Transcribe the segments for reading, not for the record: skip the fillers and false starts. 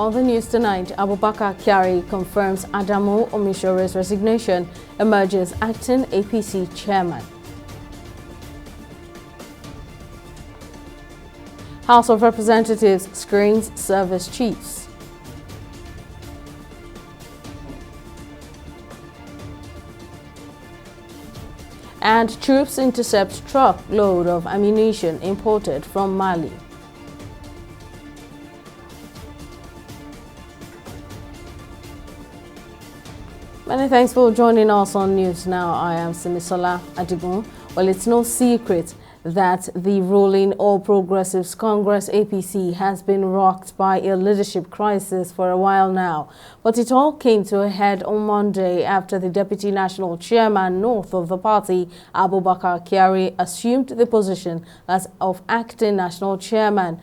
On the news tonight, Abubakar Kyari confirms Adamu Omishore's resignation, emerges acting APC chairman. House of Representatives screens service chiefs. And troops intercept truckload of ammunition imported from Mali. Many thanks for joining us on News Now. I am Simisola Adigun. Well, it's no secret that the ruling All Progressives Congress APC has been rocked by a leadership crisis for a while now. But it all came to a head on Monday after the Deputy National Chairman North of the party, Abubakar Kyari, assumed the position as of acting National Chairman.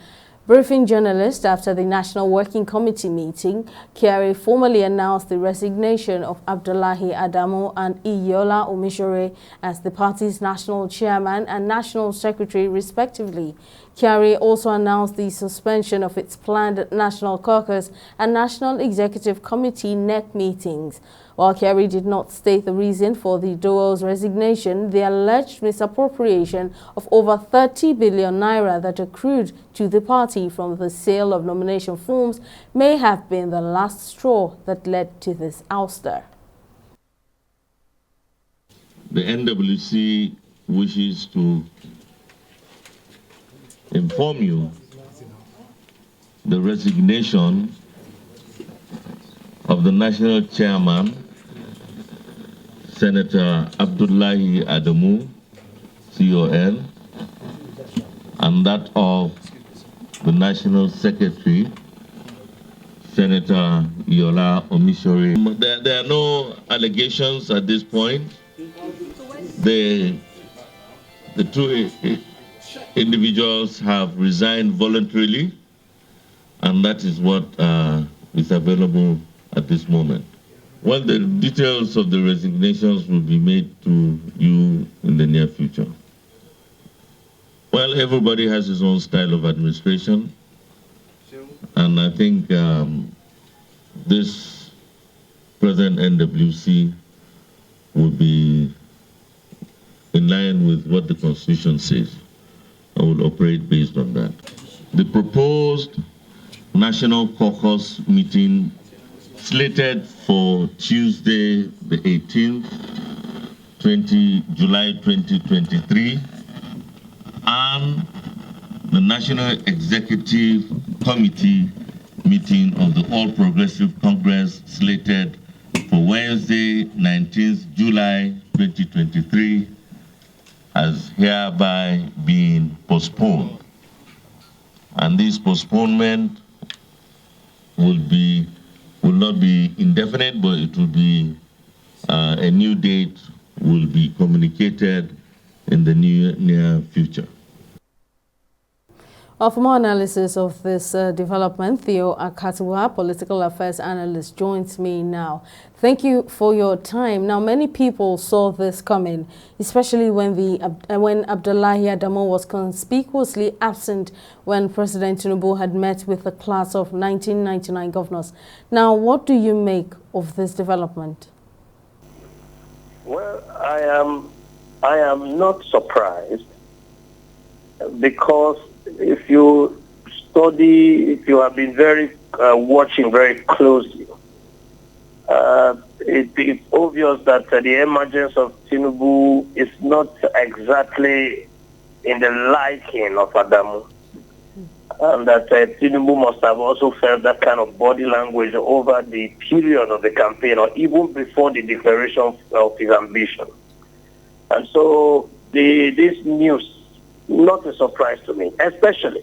Briefing journalists after the National Working Committee meeting, Kyari formally announced the resignation of Abdullahi Adamu and Iyola Omishore as the party's national chairman and national secretary, respectively. Kyari also announced the suspension of its planned National Caucus and National Executive Committee NEC meetings. While Kyari did not state the reason for the duo's resignation, the alleged misappropriation of over 30 billion naira that accrued to the party from the sale of nomination forms may have been the last straw that led to this ouster. The NWC wishes to inform you the resignation of the national chairman, Senator Abdullahi Adamu, CON, and that of the national secretary, Senator Iyola Omishore. There are no allegations at this point. The two individuals have resigned voluntarily, and that is what is available at this moment. Well, the details of the resignations will be made to you in the near future. Well, everybody has his own style of administration, and I think this present NWC will be in line with what the Constitution says. I will operate based on that. The proposed National Caucus meeting slated for Tuesday, the 18th, July 2023, and the National Executive Committee meeting of the All Progressive Congress slated for Wednesday, 19th July 2023, has hereby been postponed. And this postponement will not be indefinite, but it will be a new date will be communicated in the near future. Well, for more analysis of this development, Theo Akatuwa, political affairs analyst, joins me now. Thank you for your time. Now, many people saw this coming, especially when Abdullahi Adamu was conspicuously absent when President Tinubu had met with the class of 1999 governors. Now, what do you make of this development? Well, I am not surprised, because if you study, if you have been watching very closely, it's obvious that the emergence of Tinubu is not exactly in the liking of Adamu, and that Tinubu must have also felt that kind of body language over the period of the campaign, or even before the declaration of his ambition. And so this news, not a surprise to me, especially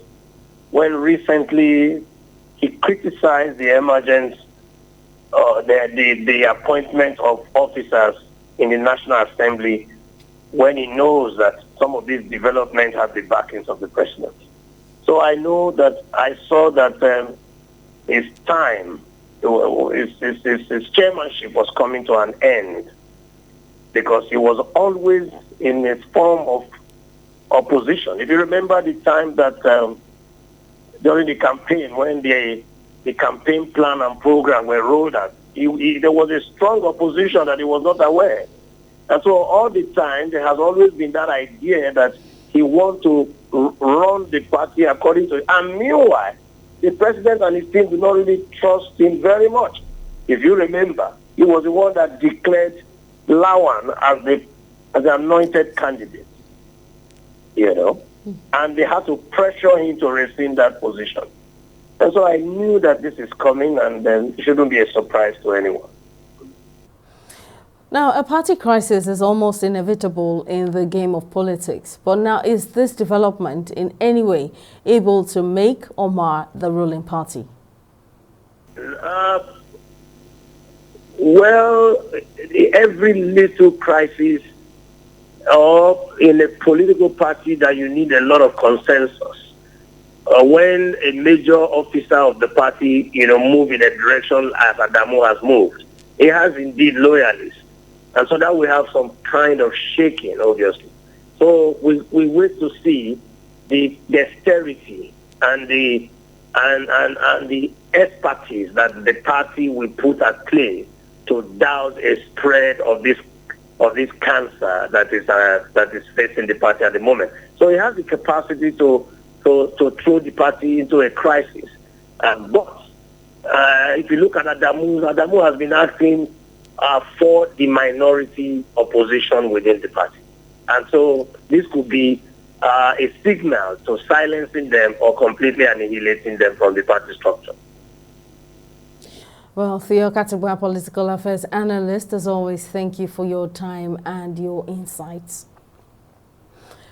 when recently he criticized the emergence, the appointment of officers in the National Assembly, when he knows that some of these developments have the backings of the president. So I saw that his time, his chairmanship was coming to an end, because he was always in a form of opposition. If you remember the time that during the campaign, when the the campaign plan and program were rolled out, there was a strong opposition that he was not aware. And so all the time, there has always been that idea that he wants to run the party according to it. And meanwhile, the president and his team do not really trust him very much. If you remember, he was the one that declared Lawan as the anointed candidate, and they had to pressure him to rescind that position. And so I knew that this is coming, and then it shouldn't be a surprise to anyone. Now, a party crisis is almost inevitable in the game of politics. But now, is this development in any way able to make or mar the ruling party? Well, every little crisis or in a political party that you need a lot of consensus. When a major officer of the party, move in a direction as Adamu has moved, he has indeed loyalists. And so that we have some kind of shaking, obviously. So we wait to see the dexterity and the expertise that the party will put at play to douse a spread of this cancer that is facing the party at the moment. So he has the capacity to throw the party into a crisis. But if you look at Adamu has been acting for the minority opposition within the party. And so this could be a signal to silencing them or completely annihilating them from the party structure. Well, Theo Katibwa, political affairs analyst, as always, thank you for your time and your insights.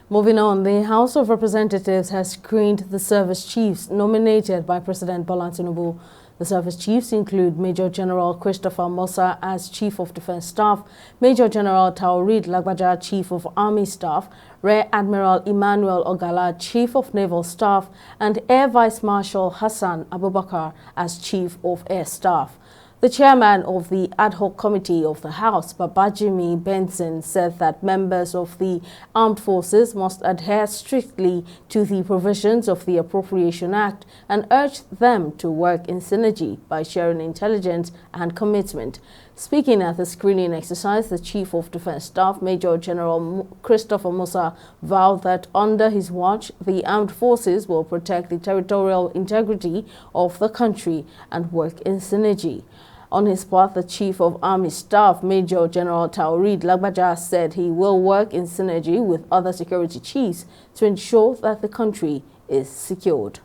Moving on, the House of Representatives has screened the service chiefs nominated by President Bola Tinubu. The service chiefs include Major General Christopher Musa as Chief of Defense Staff, Major General Taoreed Lagbaja, Chief of Army Staff, Rear Admiral Emmanuel Ogala, Chief of Naval Staff, and Air Vice Marshal Hassan Abubakar as Chief of Air Staff. The chairman of the ad hoc committee of the House, Babajimi Benson, said that members of the armed forces must adhere strictly to the provisions of the Appropriation Act and urged them to work in synergy by sharing intelligence and commitment. Speaking at the screening exercise, the Chief of Defense Staff, Major General Christopher Musa, vowed that under his watch, the armed forces will protect the territorial integrity of the country and work in synergy. On his part, the Chief of Army Staff, Major General Taoreed Lagbaja, said he will work in synergy with other security chiefs to ensure that the country is secured.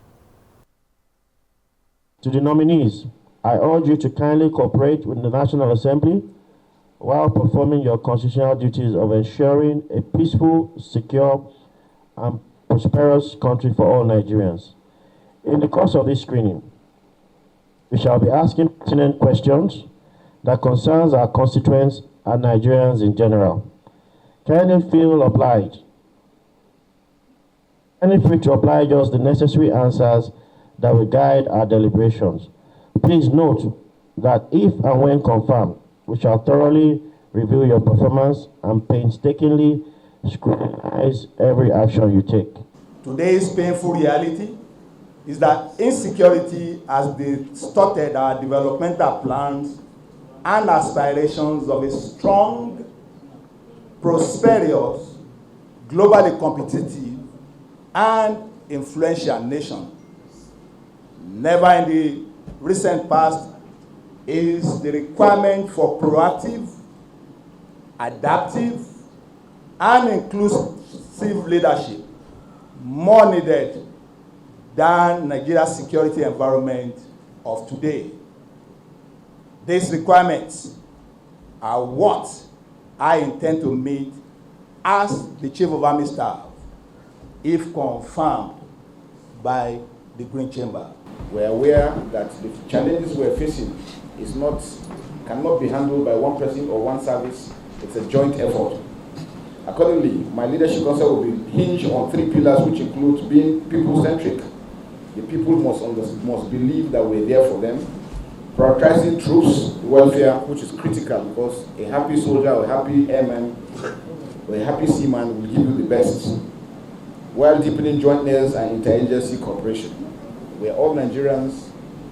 To the nominees, I urge you to kindly cooperate with the National Assembly while performing your constitutional duties of ensuring a peaceful, secure, and prosperous country for all Nigerians. In the course of this screening, we shall be asking pertinent questions that concerns our constituents and Nigerians in general. Kindly feel obliged. Kindly free to oblige us the necessary answers that will guide our deliberations. Please note that if and when confirmed, we shall thoroughly review your performance and painstakingly scrutinize every action you take. Today's painful reality is that insecurity has distorted our developmental plans and aspirations of a strong, prosperous, globally competitive, and influential nation. Never in the recent past is the requirement for proactive, adaptive, and inclusive leadership more needed than Nigeria's security environment of today. These requirements are what I intend to meet as the Chief of Army Staff, if confirmed by the Green Chamber. We're aware that the challenges we're facing cannot be handled by one person or one service. It's a joint effort. Accordingly, my leadership concept will be hinged on 3 pillars, which include being people-centric. The people must believe that we're there for them. Prioritizing troops' welfare, which is critical because a happy soldier or a happy airman or a happy seaman will give you the best, while deepening jointness and interagency cooperation. We're all Nigerians,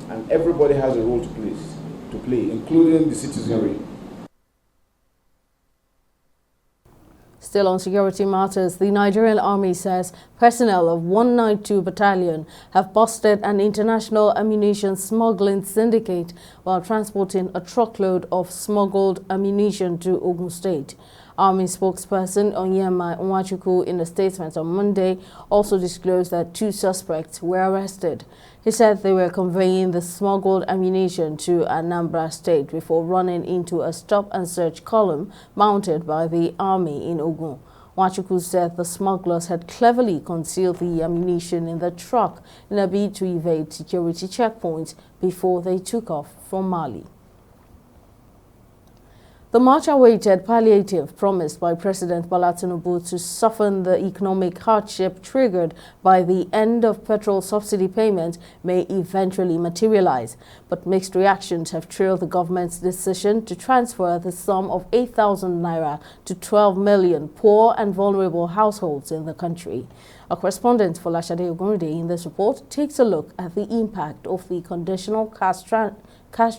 and everybody has a role to play, including the citizenry. Still on security matters, the Nigerian Army says personnel of 192 Battalion have busted an international ammunition smuggling syndicate while transporting a truckload of smuggled ammunition to Ogun State. Army spokesperson Onyema Nwachukwu in a statement on Monday also disclosed that 2 suspects were arrested. He said they were conveying the smuggled ammunition to Anambra State before running into a stop-and-search column mounted by the army in Ogun. Nwachukwu said the smugglers had cleverly concealed the ammunition in the truck in a bid to evade security checkpoints before they took off from Mali. The much-awaited palliative promised by President Bola Tinubu to soften the economic hardship triggered by the end of petrol subsidy payment may eventually materialize, but mixed reactions have trailed the government's decision to transfer the sum of 8,000 naira to 12 million poor and vulnerable households in the country. Our correspondent Folashade Ogunride in this report takes a look at the impact of the conditional cash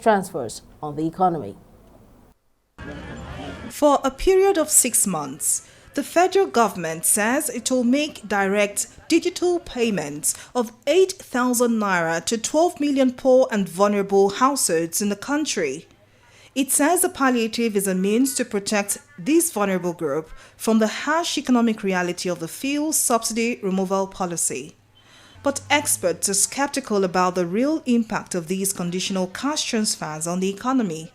transfers on the economy. For a period of 6 months, the federal government says it will make direct digital payments of 8,000 naira to 12 million poor and vulnerable households in the country. It says the palliative is a means to protect this vulnerable group from the harsh economic reality of the fuel subsidy removal policy. But experts are skeptical about the real impact of these conditional cash transfers on the economy.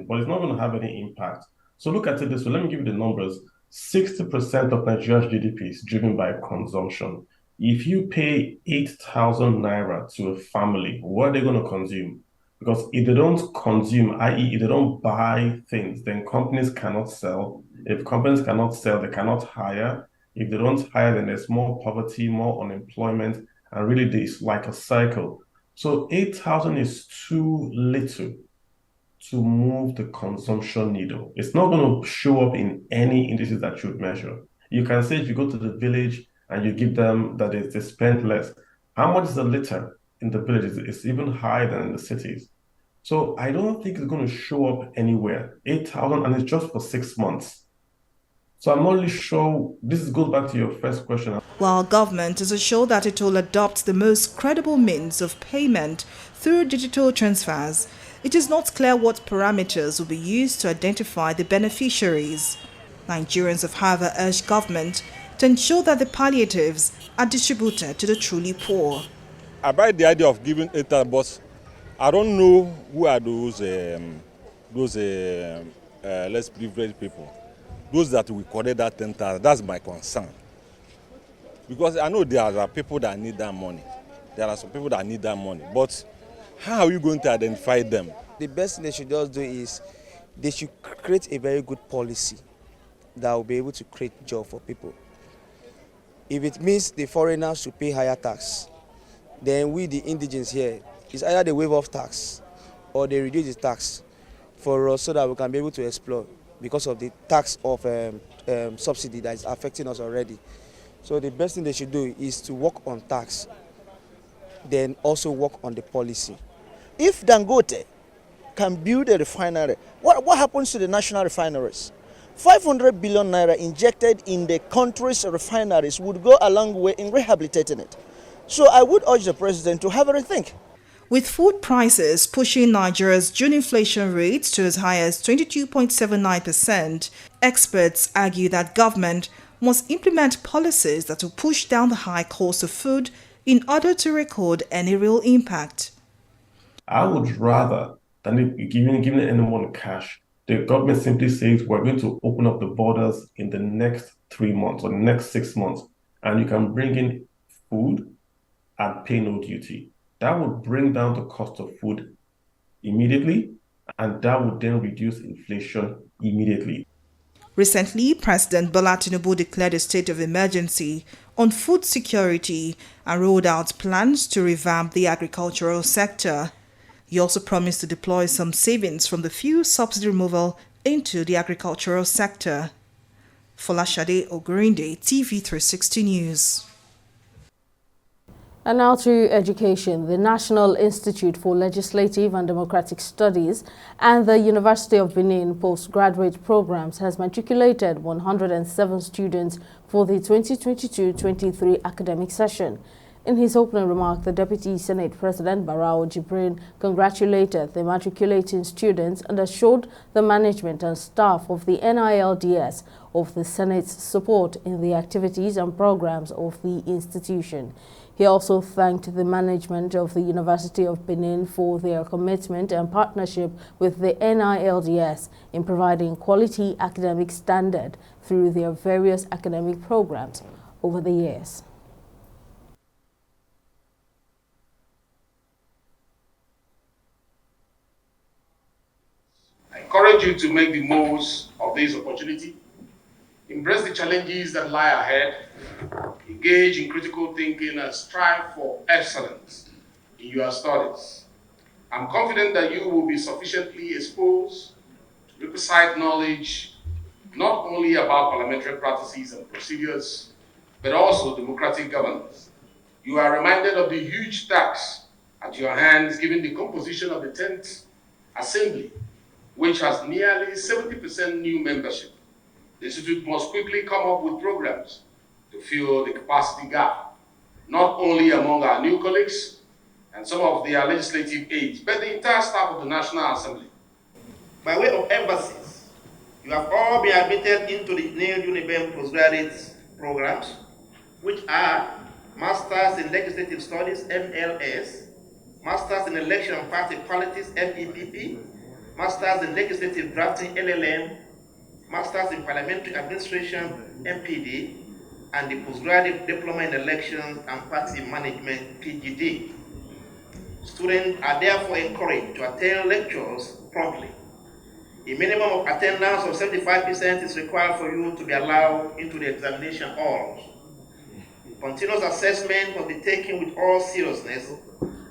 But it's not going to have any impact. So look at it this way. Let me give you the numbers. 60% of Nigeria's GDP is driven by consumption. If you pay 8,000 naira to a family, what are they going to consume? Because if they don't consume, i.e. if they don't buy things, then companies cannot sell. If companies cannot sell, they cannot hire. If they don't hire, then there's more poverty, more unemployment, and really it's like a cycle. So 8,000 is too little to move the consumption needle. It's not going to show up in any indices that you would measure. You can say if you go to the village and you give them that they spend less, how much is a liter in the villages? It's even higher than in the cities. So I don't think it's going to show up anywhere. 8,000, and it's just for 6 months. So I'm not really sure. This goes back to your first question. While government is assured that it will adopt the most credible means of payment through digital transfers, it is not clear what parameters will be used to identify the beneficiaries. Nigerians have, however, urged government to ensure that the palliatives are distributed to the truly poor. I buy the idea of giving 8,000, but I don't know who are those less privileged people. Those that will collect that 10,000, that's my concern. Because I know there are people that need that money. There are some people that need that money. But how are you going to identify them? The best thing they should just do is they should create a very good policy that will be able to create job for people. If it means the foreigners should pay higher tax, then we the indigenes here, it's either they waive off tax or they reduce the tax for us so that we can be able to explore because of the tax of subsidy that is affecting us already. So the best thing they should do is to work on tax, then also work on the policy. If Dangote can build a refinery, what happens to the national refineries? 500 billion naira injected in the country's refineries would go a long way in rehabilitating it. So I would urge the president to have a rethink. With food prices pushing Nigeria's June inflation rate to as high as 22.79%, experts argue that government must implement policies that will push down the high cost of food in order to record any real impact. I would rather than giving anyone cash, the government simply says we're going to open up the borders in the next 3 months or the next 6 months, and you can bring in food and pay no duty. That would bring down the cost of food immediately, and that would then reduce inflation immediately. Recently, President Bola Tinubu declared a state of emergency on food security and rolled out plans to revamp the agricultural sector. He also promised to deploy some savings from the fuel subsidy removal into the agricultural sector. Folashade Ogunride, TV 360 News. And now to education. The National Institute for Legislative and Democratic Studies and the University of Benin postgraduate programs has matriculated 107 students for the 2022-23 academic session. In his opening remark, the Deputy Senate President Barao Jibrin congratulated the matriculating students and assured the management and staff of the NILDS of the Senate's support in the activities and programs of the institution. He also thanked the management of the University of Benin for their commitment and partnership with the NILDS in providing quality academic standard through their various academic programs over the years. I encourage you to make the most of this opportunity. Embrace the challenges that lie ahead, engage in critical thinking, and strive for excellence in your studies. I'm confident that you will be sufficiently exposed to requisite knowledge, not only about parliamentary practices and procedures, but also democratic governance. You are reminded of the huge task at your hands given the composition of the 10th Assembly, which has nearly 70% new membership. The Institute must quickly come up with programs to fill the capacity gap, not only among our new colleagues and some of their legislative aides, but the entire staff of the National Assembly. By way of emphasis, you have all been admitted into the new UNIBEM postgraduate programs, which are Masters in Legislative Studies, MLS, Masters in Election and Party Politics, MEPP, Masters in Legislative Drafting, LLM, Masters in Parliamentary Administration, MPD, and the Postgraduate Diploma in Elections and Party Management, PGD. Students are therefore encouraged to attend lectures promptly. A minimum of attendance of 75% is required for you to be allowed into the examination halls. Continuous assessment must be taken with all seriousness,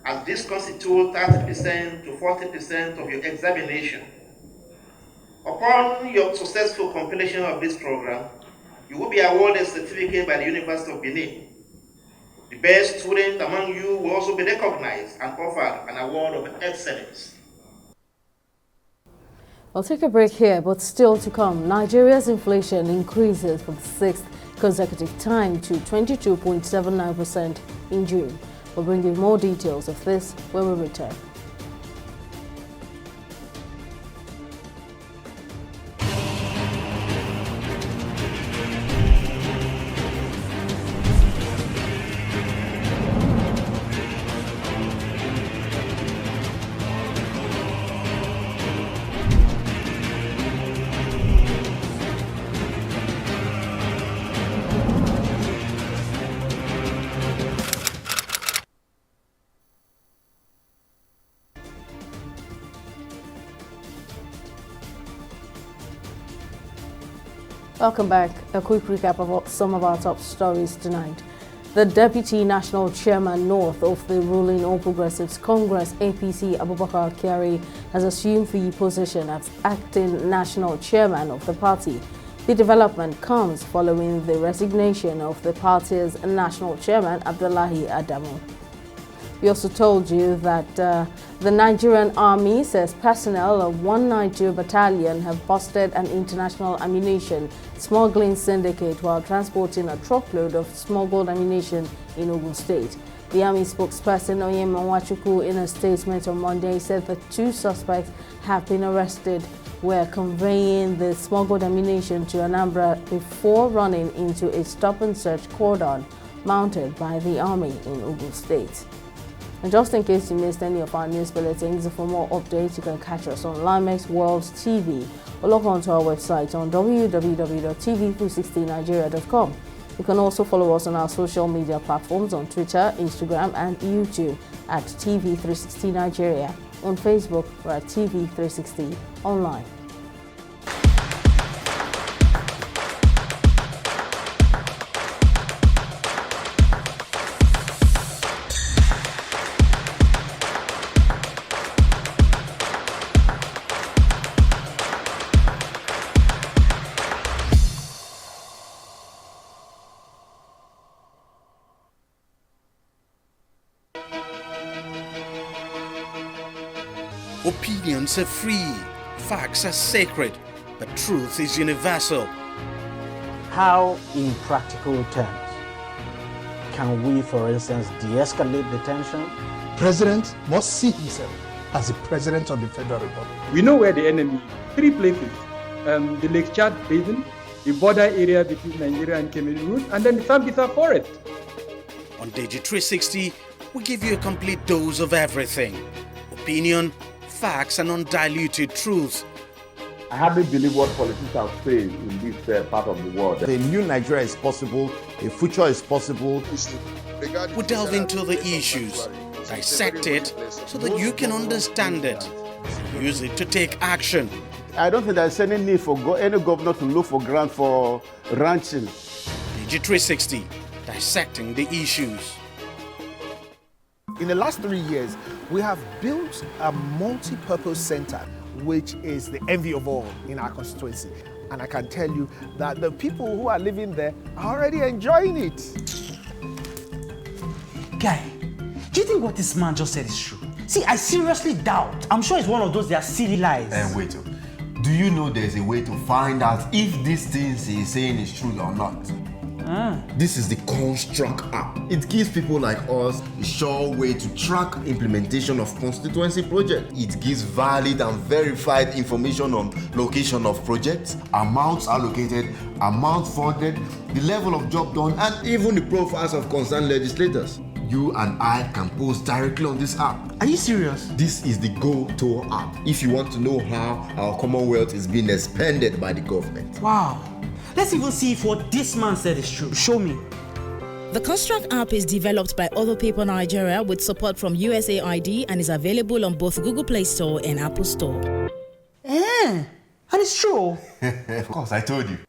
as this constitutes 30% to 40% of your examination. Upon your successful completion of this program, you will be awarded a certificate by the University of Benin. The best student among you will also be recognized and offered an award of excellence. I'll take a break here, but still to come, Nigeria's inflation increases for the sixth consecutive time to 22.79% in June. We'll bring you more details of this when we return. Welcome back. A quick recap of some of our top stories tonight. The Deputy National Chairman North of the ruling All Progressives Congress, APC, Abubakar Kyari, has assumed the position as acting national chairman of the party. The development comes following the resignation of the party's national chairman, Abdullahi Adamu. We also told you that the Nigerian Army says personnel of 192 Battalion have busted an international ammunition smuggling syndicate while transporting a truckload of smuggled ammunition in Ogun State. The Army spokesperson Oyema Nwachukwu, in a statement on Monday, said the two suspects have been arrested were conveying the smuggled ammunition to Anambra before running into a stop-and-search cordon mounted by the Army in Ogun State. And just in case you missed any of our news bulletins, for more updates, you can catch us on Limex World TV or log on to our website on www.tv360nigeria.com. You can also follow us on our social media platforms on Twitter, Instagram, and YouTube at TV360 Nigeria. On Facebook, we're at TV360 Online. Opinions are free, facts are sacred, but truth is universal. How, in practical terms, can we, for instance, de-escalate the tension? President must see himself as the President of the Federal Republic. We know where the enemy is. 3 places. The Lake Chad Basin, the border area between Nigeria and Cameroon, and then the Sambisa Forest. On Digi 360, we give you a complete dose of everything. Opinion, facts, and undiluted truth. I hardly believe what politicians say in this part of the world. A new Nigeria is possible, a future is possible. We delve into the issues, dissect it so that you can understand it, use it to take action. I don't think there's any need for any governor to look for grant for ranching. Digi 360, dissecting the issues. In the last 3 years, we have built a multi-purpose center, which is the envy of all in our constituency. And I can tell you that the people who are living there are already enjoying it. Guy, do you think what this man just said is true? See, I seriously doubt. I'm sure it's one of those their silly lies. Wait, do you know there's a way to find out if these things he's saying is true or not? This is the Construct app. It gives people like us a sure way to track implementation of constituency projects. It gives valid and verified information on location of projects, amounts allocated, amount funded, the level of job done, and even the profiles of concerned legislators. You and I can post directly on this app. Are you serious? This is the Go-To app if you want to know how our Commonwealth is being expanded by the government. Wow. Let's even see if what this man said is true. Show me. The Construct app is developed by Other People Nigeria with support from USAID and is available on both Google Play Store and Apple Store. And it's true. Of course, I told you.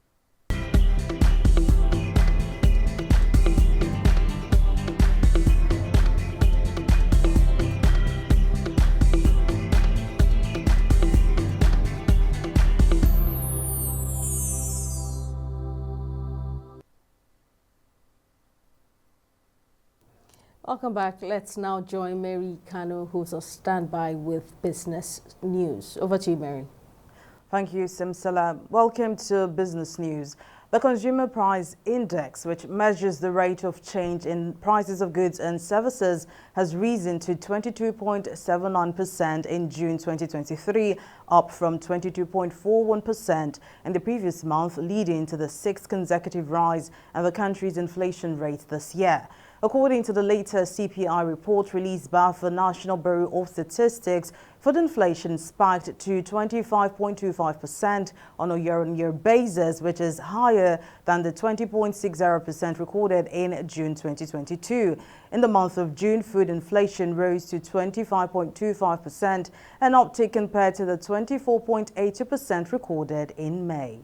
Welcome back. Let's now join Mary Kanu, who's on standby with business news. Over to you, Mary. Thank you, Simsala. Welcome to Business News. The Consumer Price Index, which measures the rate of change in prices of goods and services, has risen to 22.79% in June 2023, up from 22.41% in the previous month, leading to the 6th consecutive rise in the country's inflation rate this year. According to the latest CPI report released by the National Bureau of Statistics, food inflation spiked to 25.25% on a year-on-year basis, which is higher than the 20.60% recorded in June 2022. In the month of June, food inflation rose to 25.25%, an uptick compared to the 24.80% recorded in May.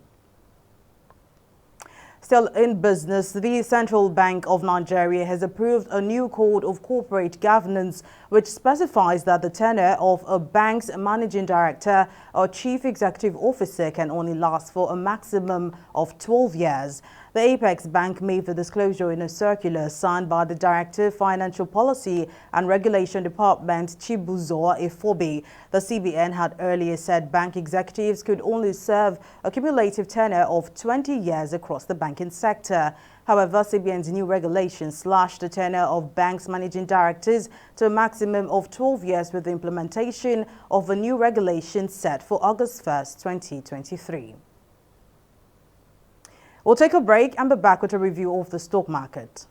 Still in business, the Central Bank of Nigeria has approved a new code of corporate governance which specifies that the tenure of a bank's managing director or chief executive officer can only last for a maximum of 12 years. The Apex Bank made the disclosure in a circular signed by the Director of Financial Policy and Regulation Department, Chibuzo Efobe. The CBN had earlier said bank executives could only serve a cumulative tenure of 20 years across the banking sector. However, CBN's new regulation slashed the tenure of banks' managing directors to a maximum of 12 years with the implementation of a new regulation set for August 1st, 2023. We'll take a break and be back with a review of the stock market.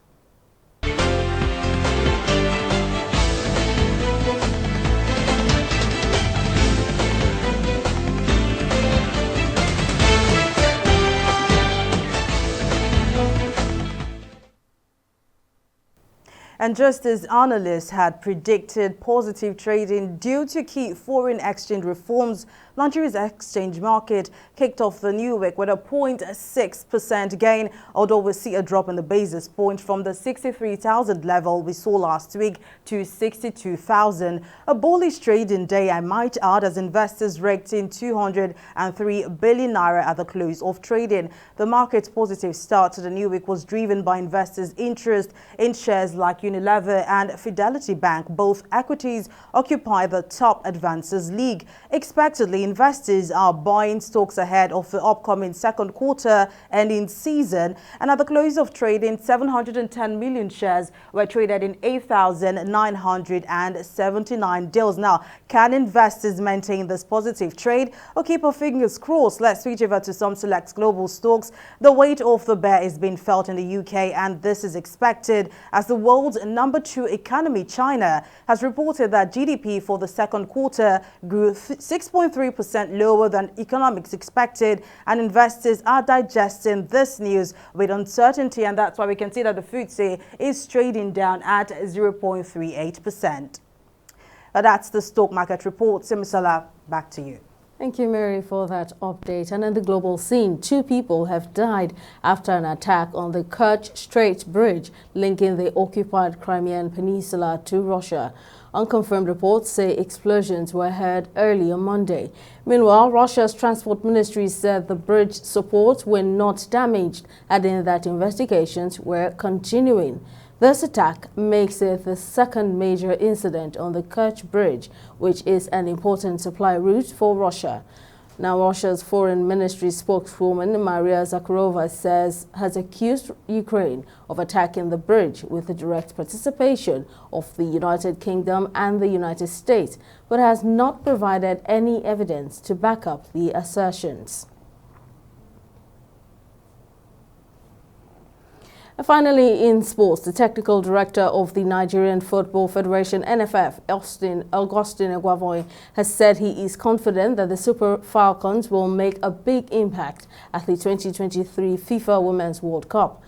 And just as analysts had predicted positive trading due to key foreign exchange reforms, Nigeria's exchange market kicked off the new week with a 0.6% gain, although we see a drop in the basis point from the 63,000 level we saw last week to 62,000. A bullish trading day, I might add, as investors raked in 203 billion naira at the close of trading. The market's positive start to the new week was driven by investors' interest in shares like Unity Unilever and Fidelity Bank, both equities, occupy the top advances league. Expectedly, investors are buying stocks ahead of the upcoming second quarter earnings season, and at the close of trading, 710 million shares were traded in 8,979 deals. Now, can investors maintain this positive trade or keep our fingers crossed? Let's switch over to some select global stocks. The weight of the bear is being felt in the UK, and this is expected as the world's #2 economy, China, has reported that GDP for the second quarter grew 6.3% lower than economics expected, and investors are digesting this news with uncertainty, and that's why we can see that the FTSE is trading down at 0.38%. That's the stock market report. Simisola, back to you. Thank you, Mary, for that update. And in the global scene, 2 people have died after an attack on the Kerch Strait Bridge linking the occupied Crimean Peninsula to Russia. Unconfirmed reports say explosions were heard early on Monday. Meanwhile, Russia's transport ministry said the bridge supports were not damaged, adding that investigations were continuing. This attack makes it the second major incident on the Kerch Bridge, which is an important supply route for Russia. Now, Russia's foreign ministry spokeswoman Maria Zakharova has accused Ukraine of attacking the bridge with the direct participation of the United Kingdom and the United States, but has not provided any evidence to back up the assertions. Finally, in sports, the technical director of the Nigerian Football Federation, NFF, Augustine Eguavoin, has said he is confident that the Super Falcons will make a big impact at the 2023 FIFA Women's World Cup.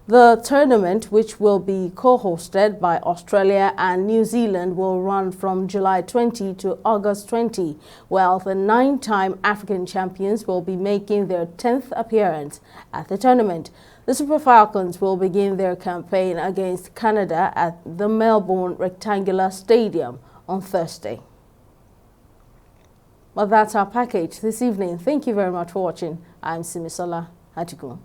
The tournament, which will be co-hosted by Australia and New Zealand, will run from July 20 to August 20, while the 9-time African champions will be making their 10th appearance at the tournament. The Super Falcons will begin their campaign against Canada at the Melbourne Rectangular Stadium on Thursday. Well, that's our package this evening. Thank you very much for watching. I'm Simisola Adigun.